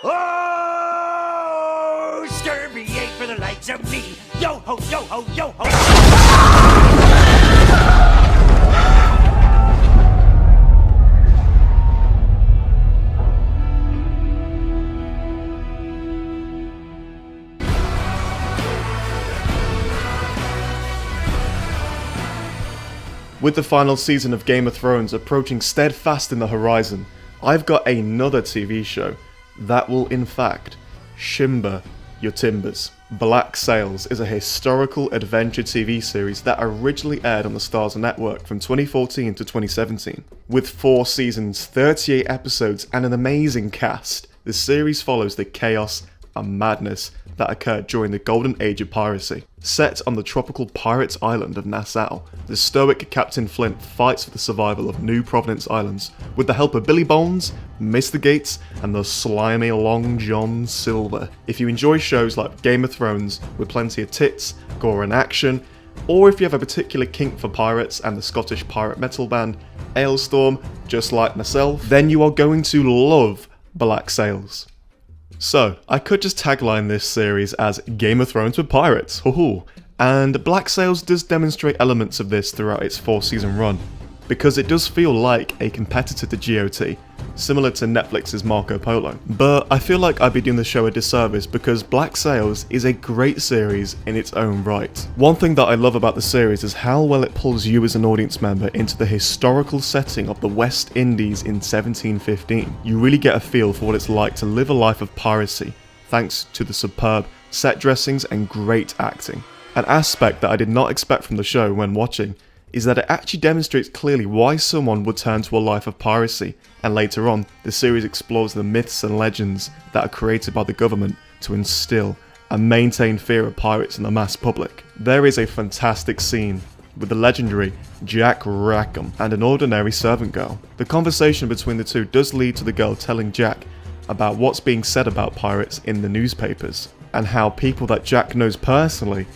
Oh, scurvy ain't for the likes of me. Yo ho, yo ho, yo ho. With the final season of Game of Thrones approaching steadfast in the horizon, I've got another TV show that will in fact shimber your timbers. Black Sails is a historical adventure TV series that originally aired on the Starz network from 2014 to 2017. With 4 seasons, 38 episodes and an amazing cast, the series follows the chaos and madness that occurred during the golden age of piracy. Set on the tropical pirates island of Nassau, the stoic Captain Flint fights for the survival of New Providence Islands with the help of Billy Bones, Mr. Gates, and the slimy Long John Silver. If you enjoy shows like Game of Thrones with plenty of tits, gore and action, or if you have a particular kink for pirates and the Scottish pirate metal band Ailstorm, just like myself, then you are going to love Black Sails. So, I could just tagline this series as Game of Thrones with pirates, hoo-hoo, and Black Sails does demonstrate elements of this throughout its 4-season run, because it does feel like a competitor to GOT, similar to Netflix's Marco Polo. But I feel like I'd be doing the show a disservice because Black Sails is a great series in its own right. One thing that I love about the series is how well it pulls you as an audience member into the historical setting of the West Indies in 1715. You really get a feel for what it's like to live a life of piracy, thanks to the superb set dressings and great acting. An aspect that I did not expect from the show when watching is that it actually demonstrates clearly why someone would turn to a life of piracy, and later on, the series explores the myths and legends that are created by the government to instill and maintain fear of pirates in the mass public. There is a fantastic scene with the legendary Jack Rackham and an ordinary servant girl. The conversation between the two does lead to the girl telling Jack about what's being said about pirates in the newspapers, and how people that Jack knows personally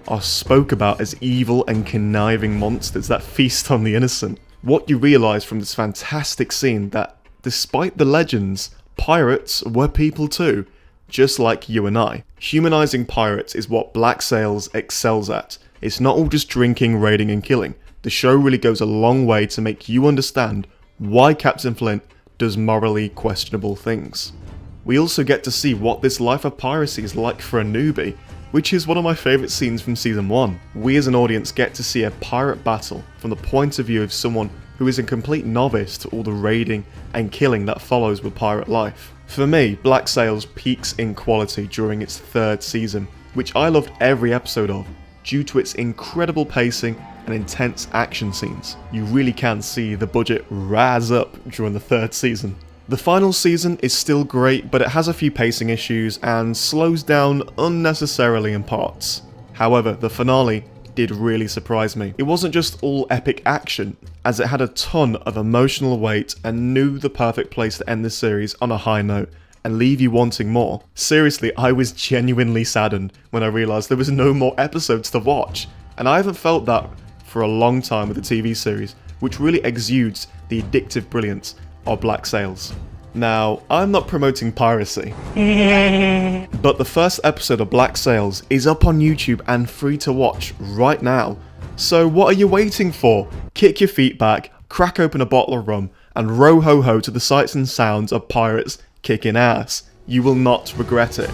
are spoke about as evil and conniving monsters that feast on the innocent. What you realise from this fantastic scene that, despite the legends, pirates were people too, just like you and I. Humanising pirates is what Black Sails excels at. It's not all just drinking, raiding and killing. The show really goes a long way to make you understand why Captain Flint does morally questionable things. We also get to see what this life of piracy is like for a newbie, which is one of my favourite scenes from season 1. We as an audience get to see a pirate battle from the point of view of someone who is a complete novice to all the raiding and killing that follows with pirate life. For me, Black Sails peaks in quality during its 3rd season, which I loved every episode of, due to its incredible pacing and intense action scenes. You really can see the budget rise up during the 3rd season. The final season is still great, but it has a few pacing issues and slows down unnecessarily in parts. However, the finale did really surprise me. It wasn't just all epic action, as it had a ton of emotional weight and knew the perfect place to end the series on a high note and leave you wanting more. Seriously, I was genuinely saddened when I realised there was no more episodes to watch, and I haven't felt that for a long time with a TV series, which really exudes the addictive brilliance of Black Sails. Now, I'm not promoting piracy, but the first episode of Black Sails is up on YouTube and free to watch right now. So what are you waiting for? Kick your feet back, crack open a bottle of rum, and row ho ho to the sights and sounds of pirates kicking ass. You will not regret it.